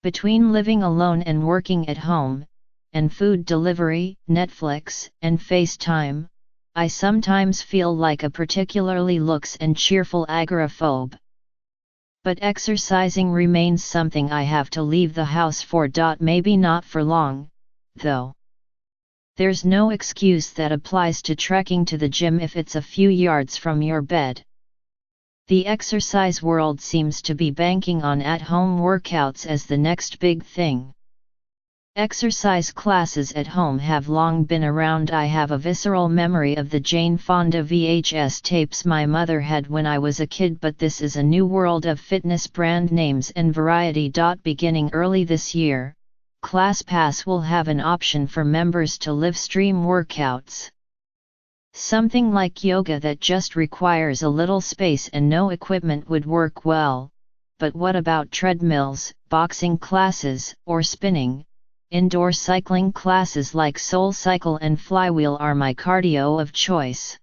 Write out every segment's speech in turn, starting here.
Between living alone and working at home, and food delivery, Netflix, and FaceTime, I sometimes feel like a particularly looks and cheerful agoraphobe. But exercising remains something I have to leave the house for. Maybe not for long, though. There's no excuse that applies to trekking to the gym if it's a few yards from your bed. The exercise world seems to be banking on at-home workouts as the next big thing. Exercise classes at home have long been around. I have a visceral memory of the Jane Fonda VHS tapes my mother had when I was a kid, but this is a new world of fitness brand names and variety. Beginning early this year, ClassPass will have an option for members to live stream workouts. Something like yoga that just requires a little space and no equipment would work well, but what about treadmills, boxing classes, or spinning? Indoor cycling classes like SoulCycle and Flywheel are my cardio of choice.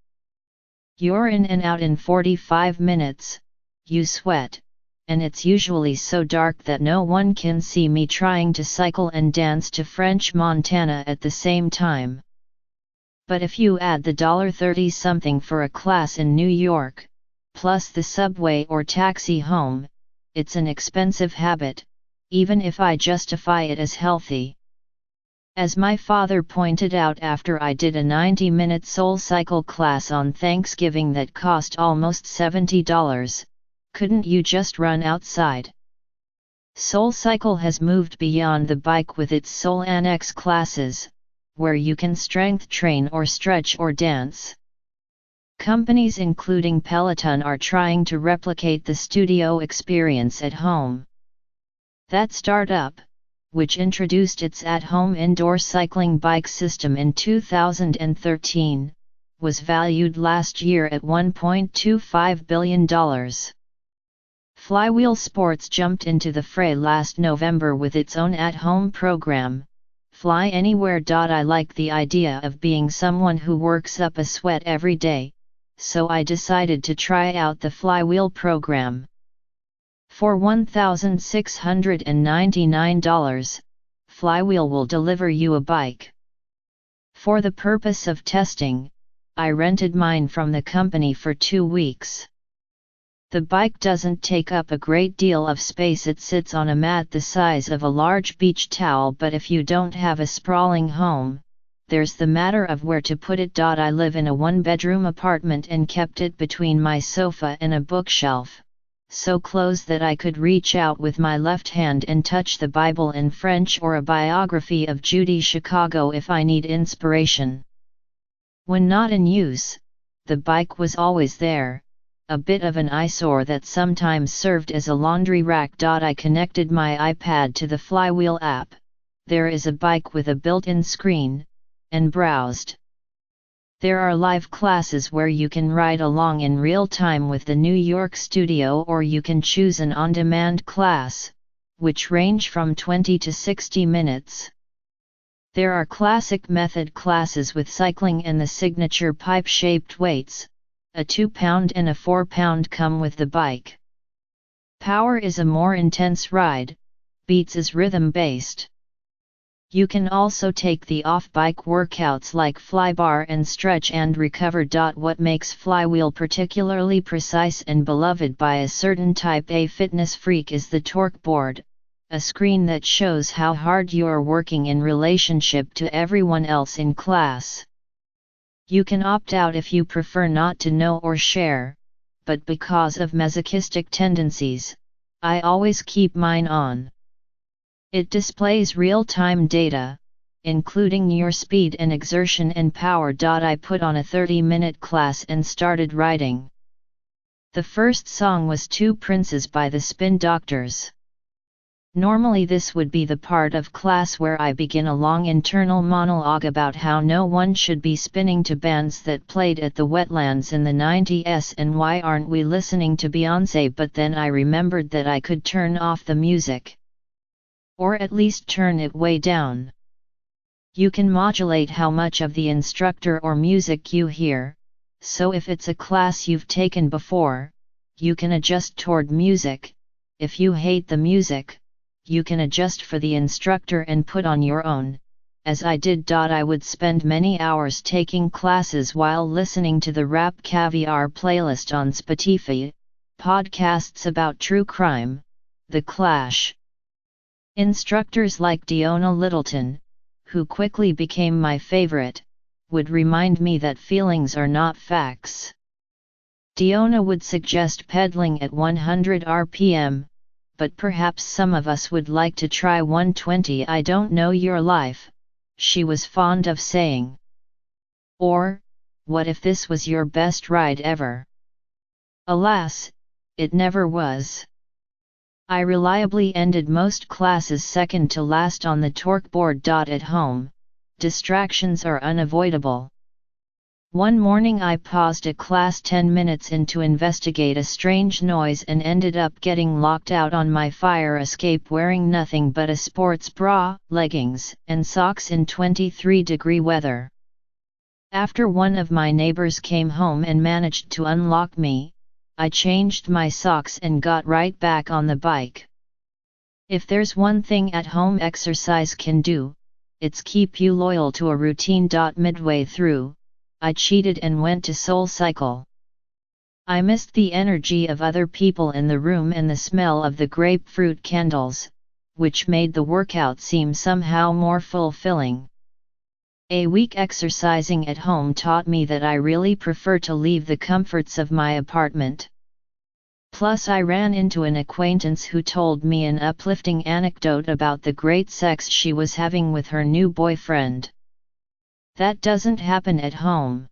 You're in and out in 45 minutes, you sweat, and it's usually so dark that no one can see me trying to cycle and dance to French Montana at the same time. But if you add the $30 something for a class in New York, plus the subway or taxi home, it's an expensive habit, even if I justify it as healthy. As my father pointed out after I did a 90-minute SoulCycle class on Thanksgiving that cost almost $70, couldn't you just run outside? SoulCycle has moved beyond the bike with its Soul Annex classes, where you can strength train or stretch or dance. Companies including Peloton are trying to replicate the studio experience at home. That startup, which introduced its at-home indoor cycling bike system in 2013, was valued last year at $1.25 billion. Flywheel Sports jumped into the fray last November with its own at-home program, Fly Anywhere. I like the idea of being someone who works up a sweat every day, so I decided to try out the Flywheel program. For $1,699, Flywheel will deliver you a bike. For the purpose of testing, I rented mine from the company for 2 weeks. The bike doesn't take up a great deal of space. It sits on a mat the size of a large beach towel, but if you don't have a sprawling home, there's the matter of where to put it. I live in a one-bedroom apartment and kept it between my sofa and a bookshelf, so close that I could reach out with my left hand and touch the Bible in French or a biography of Judy Chicago if I need inspiration. When not in use, the bike was always there, a bit of an eyesore that sometimes served as a laundry rack. I connected my iPad to the Flywheel app, there is a bike with a built-in screen, and browsed. There are live classes where you can ride along in real time with the New York studio, or you can choose an on-demand class, which range from 20 to 60 minutes. There are classic method classes with cycling and the signature pipe-shaped weights. A 2-pound and a 4-pound come with the bike. Power is a more intense ride, beats is rhythm-based. You can also take the off-bike workouts like flybar and stretch and recover. What makes Flywheel particularly precise and beloved by a certain type A fitness freak is the torque board, a screen that shows how hard you're working in relationship to everyone else in class. You can opt out if you prefer not to know or share, but because of masochistic tendencies, I always keep mine on. It displays real-time data, including your speed and exertion and power. I put on a 30-minute class and started riding. The first song was Two Princes by the Spin Doctors. Normally this would be the part of class where I begin a long internal monologue about how no one should be spinning to bands that played at the wetlands in the 90s and why aren't we listening to Beyoncé, but then I remembered that I could turn off the music. Or at least turn it way down. You can modulate how much of the instructor or music you hear, so if it's a class you've taken before, you can adjust toward music. If you hate the music, you can adjust for the instructor and put on your own, as I did. I would spend many hours taking classes while listening to the Rap Caviar playlist on Spotify, podcasts about true crime, The Clash. Instructors like Deona Littleton, who quickly became my favorite, would remind me that feelings are not facts. Deona would suggest pedaling at 100 rpm, but perhaps some of us would like to try 120. I don't know your life, she was fond of saying. Or, what if this was your best ride ever? Alas, it never was. I reliably ended most classes second to last on the torque board. At home, distractions are unavoidable. One morning I paused a class 10 minutes in to investigate a strange noise and ended up getting locked out on my fire escape wearing nothing but a sports bra, leggings, and socks in 23-degree weather. After one of my neighbors came home and managed to unlock me, I changed my socks and got right back on the bike. If there's one thing at-home exercise can do, it's keep you loyal to a routine. Midway through, I cheated and went to SoulCycle. I missed the energy of other people in the room and the smell of the grapefruit candles, which made the workout seem somehow more fulfilling. A week exercising at home taught me that I really prefer to leave the comforts of my apartment. Plus I ran into an acquaintance who told me an uplifting anecdote about the great sex she was having with her new boyfriend. That doesn't happen at home.